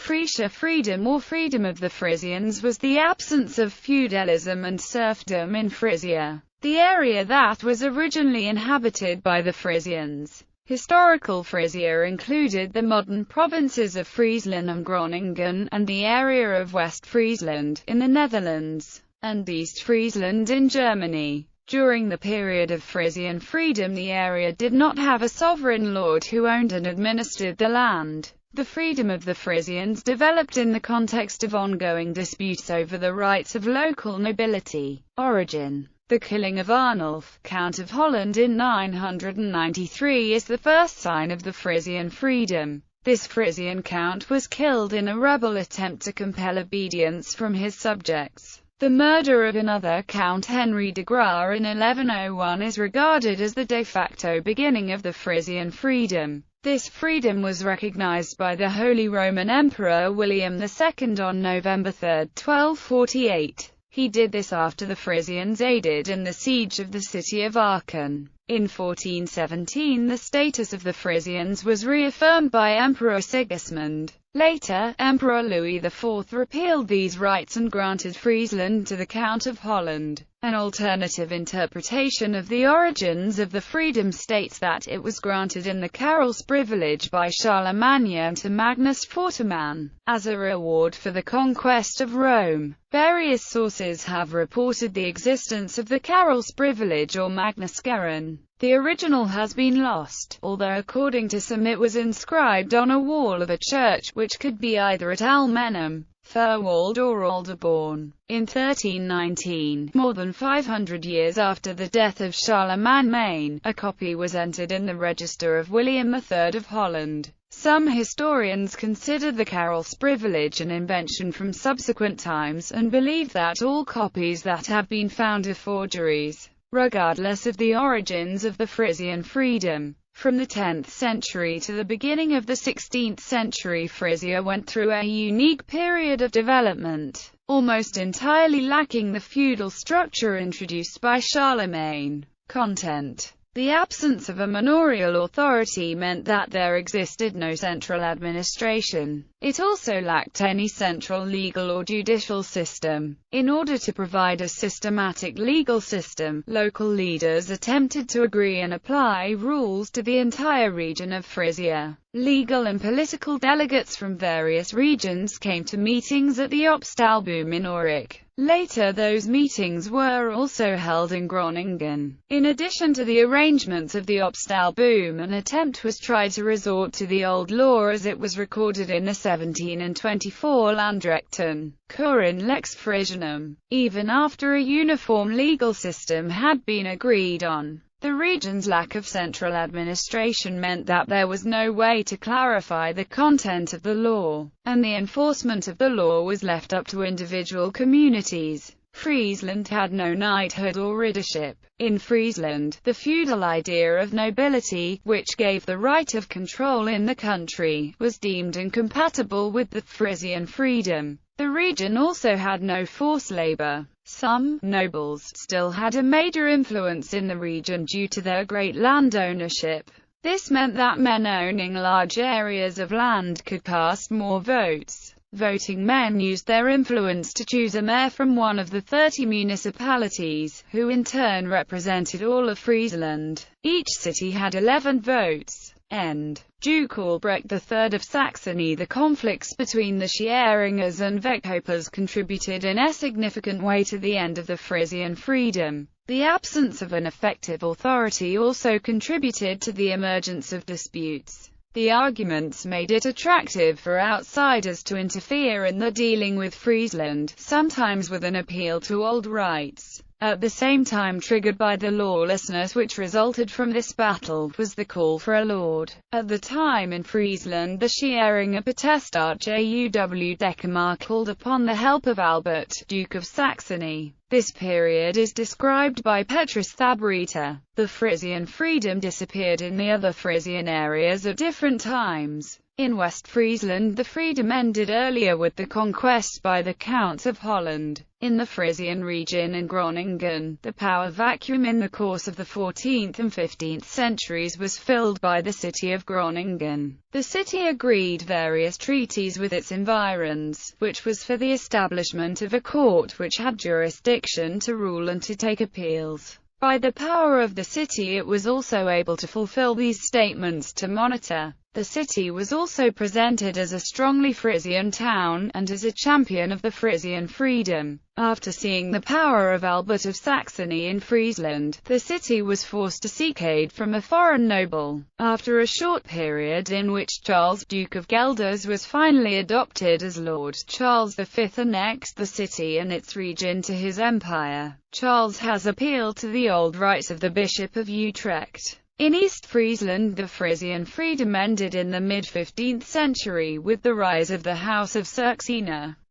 Frisia freedom or freedom of the Frisians was the absence of feudalism and serfdom in Frisia, the area that was originally inhabited by the Frisians. Historical Frisia included the modern provinces of Friesland and Groningen, and the area of West Friesland, in the Netherlands, and East Friesland in Germany. During the period of Frisian freedom, the area did not have a sovereign lord who owned and administered the land. The freedom of the Frisians developed in the context of ongoing disputes over the rights of local nobility. Origin: the killing of Arnulf, Count of Holland in 993 is the first sign of the Frisian freedom. This Frisian count was killed in a rebel attempt to compel obedience from his subjects. The murder of another Count Henry de Graaf in 1101 is regarded as the de facto beginning of the Frisian freedom. This freedom was recognized by the Holy Roman Emperor William II on November 3, 1248. He did this after the Frisians aided in the siege of the city of Aachen. In 1417 the status of the Frisians was reaffirmed by Emperor Sigismund. Later, Emperor Louis IV repealed these rights and granted Friesland to the Count of Holland. An alternative interpretation of the origins of the freedom states that it was granted in the Carol's privilege by Charlemagne to Magnus Forteman, as a reward for the conquest of Rome. Various sources have reported the existence of the Carol's privilege or Magnusgeren. The original has been lost, although according to some it was inscribed on a wall of a church, which could be either at Almenum, Furwald or Alderborn. In 1319, more than 500 years after the death of Charlemagne, a copy was entered in the register of William III of Holland. Some historians consider the Carol's privilege an invention from subsequent times, and believe that all copies that have been found are forgeries. Regardless of the origins of the Frisian freedom, from the 10th century to the beginning of the 16th century, Frisia went through a unique period of development, almost entirely lacking the feudal structure introduced by Charlemagne. Content: the absence of a manorial authority meant that there existed no central administration. It also lacked any central legal or judicial system. In order to provide a systematic legal system, local leaders attempted to agree and apply rules to the entire region of Frisia. Legal and political delegates from various regions came to meetings at the Opstalboom in Aurich. Later those meetings were also held in Groningen. In addition to the arrangements of the Opstalboom, an attempt was tried to resort to the old law as it was recorded in the 1724 Landrechten, Curin Lex Frisianum. Even after a uniform legal system had been agreed on, the region's lack of central administration meant that there was no way to clarify the content of the law, and the enforcement of the law was left up to individual communities. Friesland had no knighthood or riddership. In Friesland, the feudal idea of nobility, which gave the right of control in the country, was deemed incompatible with the Frisian freedom. The region also had no forced labor. Some nobles still had a major influence in the region due to their great land ownership. This meant that men owning large areas of land could cast more votes. Voting men used their influence to choose a mayor from one of the 30 municipalities, who in turn represented all of Friesland. Each city had 11 votes. End. Duke Albrecht III of Saxony. The conflicts between the Schieringers and Vechhopers contributed in a significant way to the end of the Frisian freedom. The absence of an effective authority also contributed to the emergence of disputes. The arguments made it attractive for outsiders to interfere in the dealing with Friesland, sometimes with an appeal to old rights. At the same time, triggered by the lawlessness which resulted from this battle, was the call for a lord. At the time in Friesland, the Schieringer Potestat Juw Decamar called upon the help of Albert, Duke of Saxony. This period is described by Petrus Thabreter. The Frisian freedom disappeared in the other Frisian areas at different times. In West Friesland, the freedom ended earlier with the conquest by the Counts of Holland. In the Frisian region and Groningen, the power vacuum in the course of the 14th and 15th centuries was filled by the city of Groningen. The city agreed various treaties with its environs, which was for the establishment of a court which had jurisdiction to rule and to take appeals. By the power of the city it was also able to fulfill these statements to monitor. The city was also presented as a strongly Frisian town, and as a champion of the Frisian freedom. After seeing the power of Albert of Saxony in Friesland, the city was forced to seek aid from a foreign noble. After a short period in which Charles, Duke of Guelders, was finally adopted as Lord, Charles V annexed the city and its region to his empire. Charles has appealed to the old rights of the Bishop of Utrecht. In East Friesland, the Frisian freedom ended in the mid-15th century with the rise of the House of Saxe.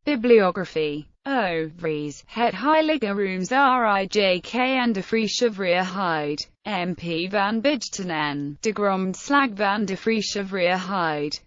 Bibliography. O. Vries, Het Heilige Rooms Rijk en de Friesche MP van Bidten en de Grondslag van de Friesche Vrijheid.